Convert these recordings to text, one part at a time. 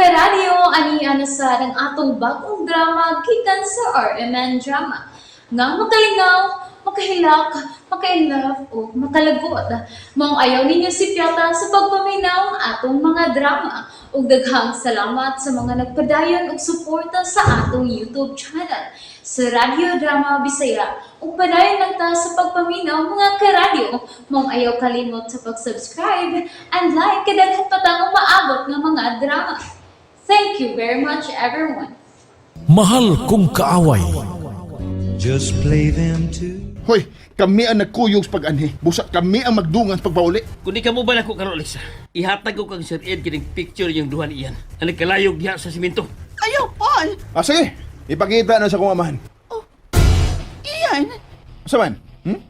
karadyo, aniya na sa ng atong bagong drama gikan sa RMN Drama. Nga makalingaw, makahilak, makailove, o makalagot. Maong ayaw ninyo si Piata sa pagpaminaw ang atong mga drama. Ug daghang salamat sa mga nagpadayon ug suporta sa atong YouTube channel sa Radyo Drama Bisaya. Ug padayon lang ta sa pagpaminaw mga karadyo. Maong ayaw kalimot sa pag-subscribe and like kadaghan pa tang maabot ng mga drama. Thank you very much everyone. Mahal kong kaaway. Just play them too. Hoy, kami ang nagkuyog sa pag-anhi. Busa kami ang magdungan sa pagpauli. Kung di ka mo ba na ko karon, Alexa, ihatag ko kang Sir Ed kining picture yung duhan iyan. Ang nagkalayog diha sa simento. Ayaw, Paul! Sige, ipakita na sa kong amahan. Iyan! Asa man?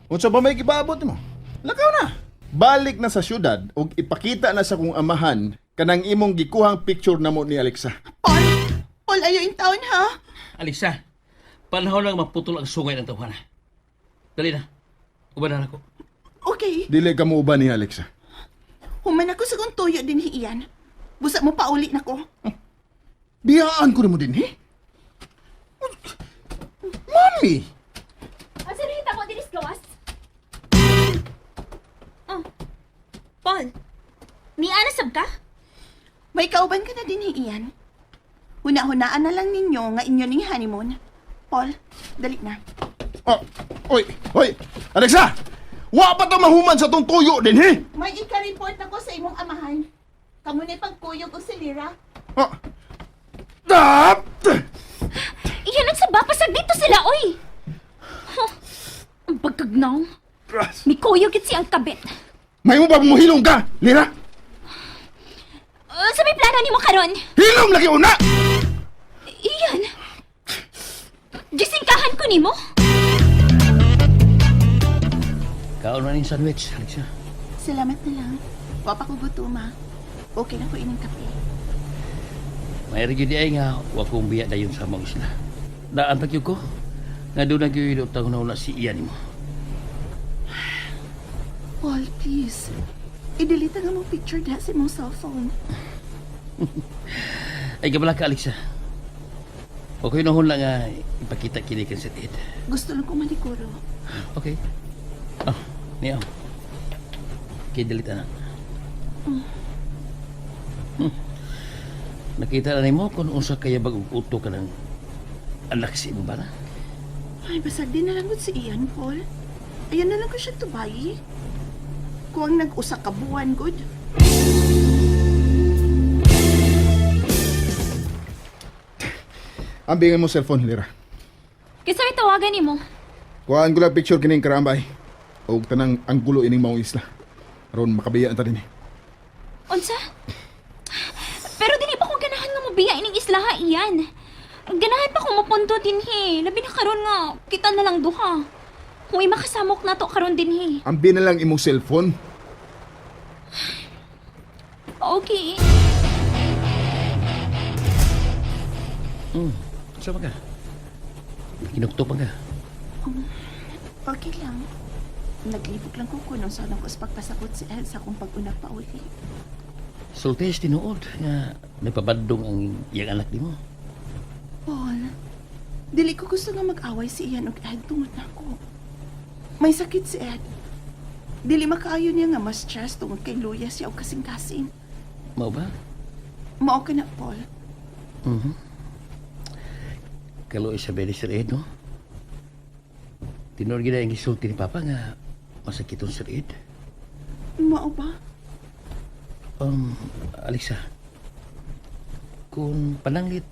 Unsa ba may kipaabot mo? Lakaw na. Balik na sa syudad ug ipakita na sa kong amahan kanang imong gikuhang picture namo ni Alexa. Paul! Paul, ayaw in town, ha? Alexa, panahon lang maputol ang sungay ng tawhana. Dali na. Ubanan ako. Okay. Dili ka mo uban ni Alexa. Human ako sa kong tuyo din iyan. Busa mo pauli na ko. Biyaan ko na mo din, Mami! Asa nakita ko dinis gawas? Oh. Paul, ni anasab ka? May kauban ka na din iyan. Huna-hunaan na lang ninyo nga inyo ning honeymoon. Paul, dali na. Oy! Alexa! Wa pa to mahuman sa tong tuyo din, May ika-report ako sa imong amahan. Kamu na pagkuyog o silira. Tap! Iyan ang saba, pasag dito sila, oy! Huh. Ang pagkagnaw. May kuyog si ang kabit. May mo ba muhilong ka, Lira? Sa may plano ni mo karon? Hilom lagi una! Iyan. Gisingkahan ko ni mo? Kaon na ning sandwich, Alexa. Salamat na lang. Wapa ko gutuma. Okay na ko ining kape. May rin yun ay nga, wakong biya dayon sa mga isla. Daan pagyog ko, nga doon nagyuyo tayo na una si Ian mo. Paul, please. I-delete nga mo picture na sa imong cellphone. Ay, kabala ka, Alexa. Okay na lang nga ipakita kini kan Sir Ed. Gusto lang ko maliguro. Okay. Niyaw. Okay, delete na. Nakita na mo kung unsa kaya bagong uto ka ng anak si mo ba na? Ay, basag din na lang gud si Ian, Paul. Ayan na lang ko siya tubayi. Kung nag-usa ka buwan, good. Ambingan mo cellphone, Lira. Kasi may tawagan ni mo. Kuhaan ko lang picture kining karambay. O tanang anggulo ining maong isla. Aron makabiyaan ta din. Unsa? Pero dili pa ko ganahan nga mabiya ining islaha iyan. Ganahan pa ko mapunto din Labi na karon nga, kita na lang duha. Kung makasamok na to karon din Ambi na lang imong cellphone. Okay. Saan ka? Kinukto pa ka? Okay lang. Naglibog lang ko kung nung saan ako pagpasakot si Elsa kung pag-unak pa uli. Sultes tinuod nga nagpabadong ang iyang anak ni mo. Paul, dili ko gusto nga mag-away si Ian og Ed tungod na ako. May sakit si Ed. Dili makaayo niya nga mas stress tungod kay luya siya og kasing-kasing. Mao ba? Mao ka na, Paul. Kalau isabi ni Sir Ed, no? Tinor gina ang isulti ni Papa nga masakit ang Sir Ed. Mao ba? Alexa, kung pananglit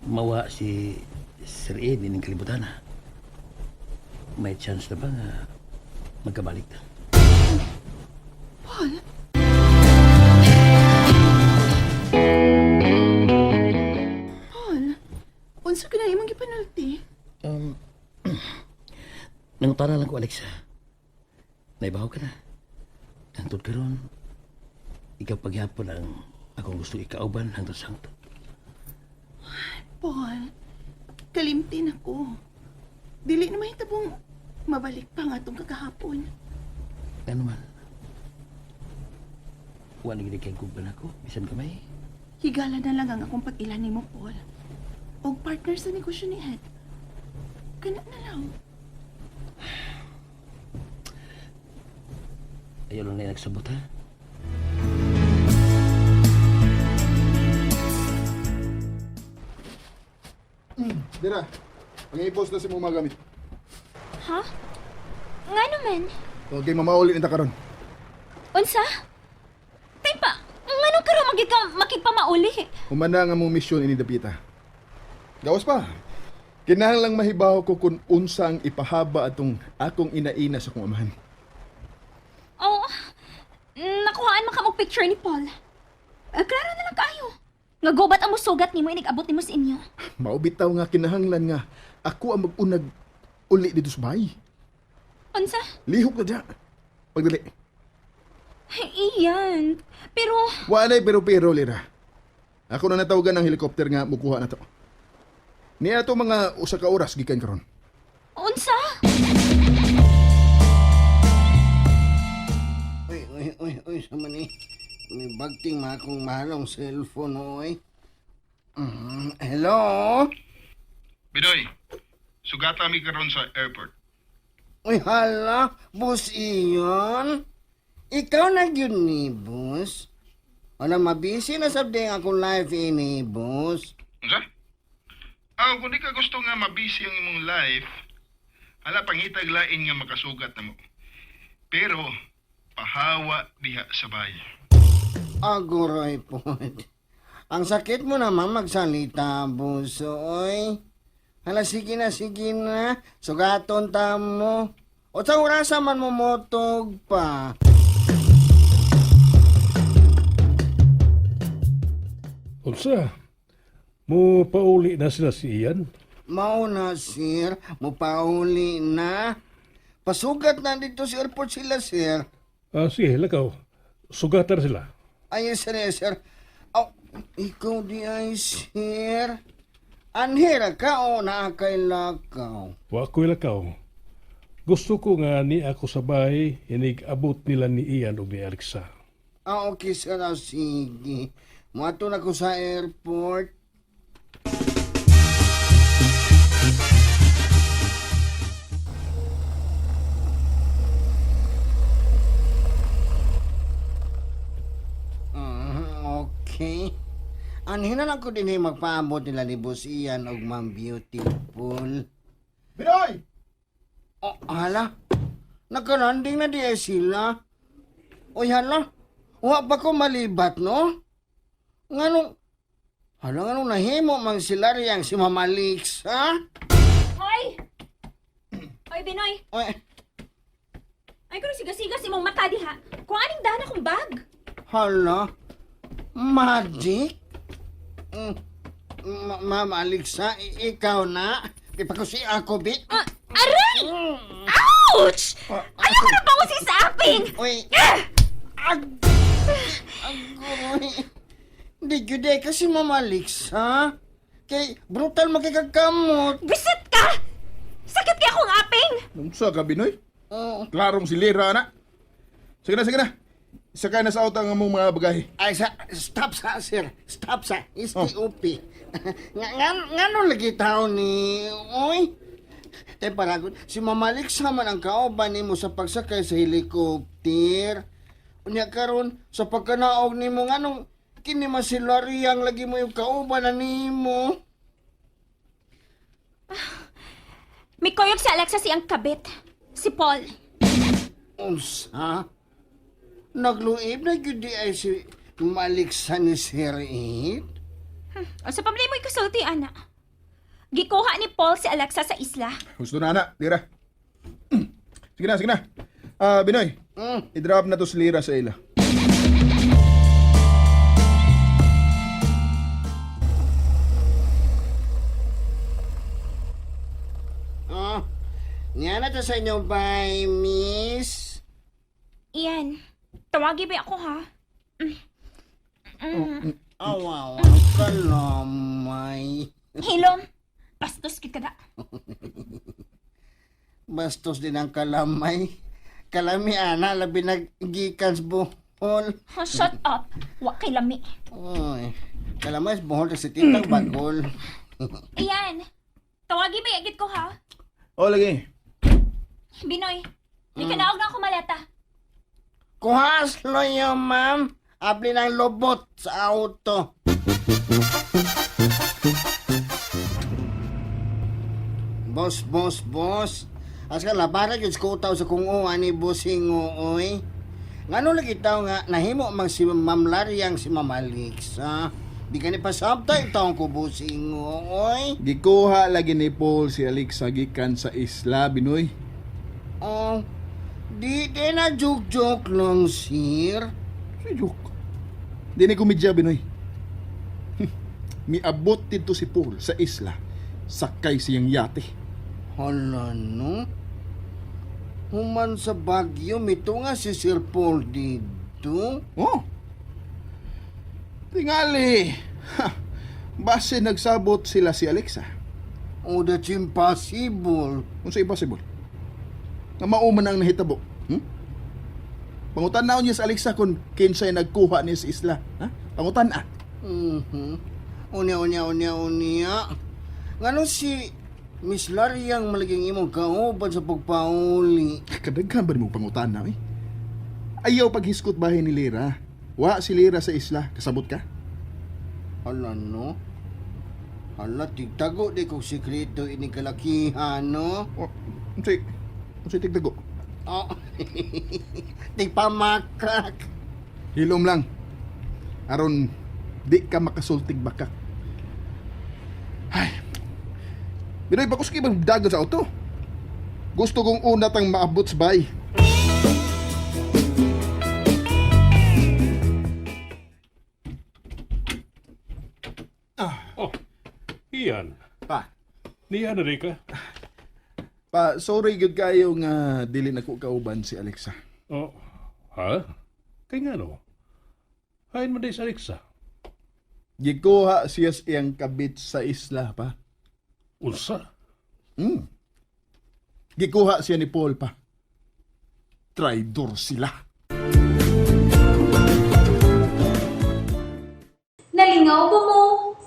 mawa si Sir Ed ining kalibutan na, may chance na ba nga magkabalik na? Paul? Paul? Unsa ka na imong gipanalti? Nangutana lang ko, Alexa. Naibahaw ka na. Hangtod ka ron, ikaw paghapon ang akong gusto ikauban hangtod sa hangtod. Paul, kalimtin ako. Dili na mahitabong mabalik pa nga itong kakahapon. Ano man? Wala gini kay kuban ako, bisan kamay. Higala na lang ang akong pag-ilan ni mo, Paul. O partner sa negosyo ni Ed. Kana na lang. Ayaw lang na nagsabot, ha? Dira, pang-i-post na si mo magamit. Ha? Nga naman. Okay, mamauli nita karon. Unsa? Tay pa, nganong karo makipamauli? Humana nga mong misyon ini dapita. Gawas pa. Kinahanglang mahibaw ko kung unsa ang ipahaba atong akong inaina sa kong amahan. Oh, nakuhaan man ka mong picture ni Paul. Klaro na lang kayo. Nga gubat ang musugat nimo inig-abot nimo sa inyo. Maubitaw nga kinahanglan nga ako ang mag-unag uli dito sa bahay. Unsa? Lihok na dya. Pagdali. Iyan. Pero, Walay pero Lira. Ako na natawagan ng helikopter nga mukuha na to. Niya to mga usa ka oras gikan karon. unsa? Uy, sama ni. May bagting mga akong mahalong cellphone, oy. Hello? Bidoy, sugata mi karon sa airport. Uy, hala, boss iyon? Ikaw na yun ni boss? Wala, mabisi na sabdeng akong live ini, boss. Unsa? Kung di ka gusto nga mabisi ang imong life, hala pangitag lain nga makasugat na mo. Pero, pahawa diha sa bahay. Aguroy po. Ang sakit mo naman magsalita, boss, oy. Hala, sige na. Sugaton ta mo. O sa orasa man mo motog pa. Unsa? Mo pauli na sila si Ian? Mauna, sir. Mupauli na. Pasugat na dito sa airport sila, sir. Sige, lakaw. Sugatan sila. Ay, sir. Oh, ikaw di ay, sir. Anhira ka o naakay lakaw. Wa ko'y lakaw. Gusto ko nga ni ako sa bahay, inig-abot nila ni Ian o ni Alexa. Okay, sir. Sige. Mato na ko sa airport. Okay. Anhin na lang ko din magpaambot nila ni Boss Ian og Ma'am Beautiful. Bidoy! Oh, hala. Nagkaranding na di sila. Oy, hala. Wa pa ko malibat, no? Nganong... Hala, nganong nahimo mang sila riyang si Mama Lix, ha? Hoy! Hoy, Binoy! Oy, Ay, kung siga-siga si mong mata diha. Kung aning dahon akong bag. hala. Magic? Ma'am Alexa, ikaw na? Ipakusi ako, bit? Aray! Ouch! Ayaw ko na pa ako sisaping! Uy! Agoy! Di gyuday kasi Ma'am Alexa. Kay brutal makikagamot. Bisit ka! Sakit kaya akong aping! Unsa ka, Binoy? Oh. Klarong si Lira, na. Sige na. Sakay na sa auto ang among mga bagahe. Ay, stop sa, sir. Stop sa. STOP. Ngano lagi tao ni... Uy! Tay paragon, si Mama Alexa man ang kauban nimo sa pagsakay sa helikopter. Unya karon sa pagkanaog nimo nganong kini masilariang lagi mo yung kauban na nimo. May koyog si Alexa siyang kabit. Si Paul. Unsa? Nagluib na gyud di ay si Mama Alexa ni Sir Ed? O sa pamilya mo'y kasulti, ana. Gikuha ni Paul si Alexa sa isla. Gusto na, Lira. Sige na. Binoy, i-drop na to si Lira sa ila. Oh, nga na to sa inyo, bye, miss. Iyan, tawagi ba ako, ha? Awaw, kalamay. Hilom, bastos kita da. Bastos din ang kalamay. Kalami, ana, labi naggikan sa buhol. Oh, shut up. Wa kay lami. Oy, Kalamas, buhol sa titang bagol. Ayan. Tawagi ba agit ko ha? O, lagi. Binoy, may kanaog na ako maleta. Kuhas lo yun, ma'am. Abli ng lobot sa auto. Boss. Askan labara yun ko tao sa kung ni bossing oy. Ngano lagi tao nga nahimo mang si Ma'am Laryang si Ma'am Alexa. Di ka ni pasabtay taong ko bossing oy. Gikuha lagi ni Paul si Alexa gikan sa isla, Binoy. Oh, di na joke lang, sir. Si joke. Di ni komedya, Binoy. Miabot dito si Paul sa isla. Sakay siyang yate. Hala, no? Human sa Bagyo, mito nga si Sir Paul dito. Oh. Tingali. Ha. Base nagsabot sila si Alexa. Oh, that's impossible. Kung sa impossible. Nga mauman ang nahitabo. Pangutan-naon niya sa Alexa kung kinsay nagkuha niya sa isla. Ha? Pangutan-a. Unya. Ngano si Miss Laryang malaging imong kauban sa pagpauli. Kadaghan ba mo pangutan-na eh? Ayaw paghiskot bahay ni Lira. Wa si Lira sa isla. Kasabot ka? Hala, no? Hala, tigtago di kong sikreto ining kalakihan, no? Unsay tigdago? Oh, di pamakak. Hilom lang. Aron di ka makasultig bakak. Ay. Binoy, bakos kayo bang dagan sa auto? Gusto kong una tang maabot sa bay. Oh, Ian. Pa. Niya na rin ka. Pa, sorry gud kayo nga dili na ko kauban si Alexa. Oh, ha? Kay nga no? Hain mo din sa Alexa. Gikuha siya siyang kabit sa isla pa. Unsa? Gikuha siya ni Paul pa. Traidor sila. Nalingaw ba mo?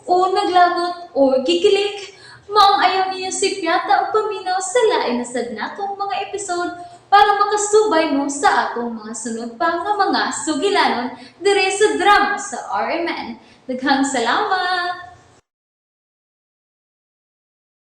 O naglagot? O gikilik? Maong ayaw niya si Piata o paminaw sa lain na sad natong mga episode para makasubay mo sa atong mga sunod pa nga mga sugilanon dire sa drama sa RMN. Daghang salamat!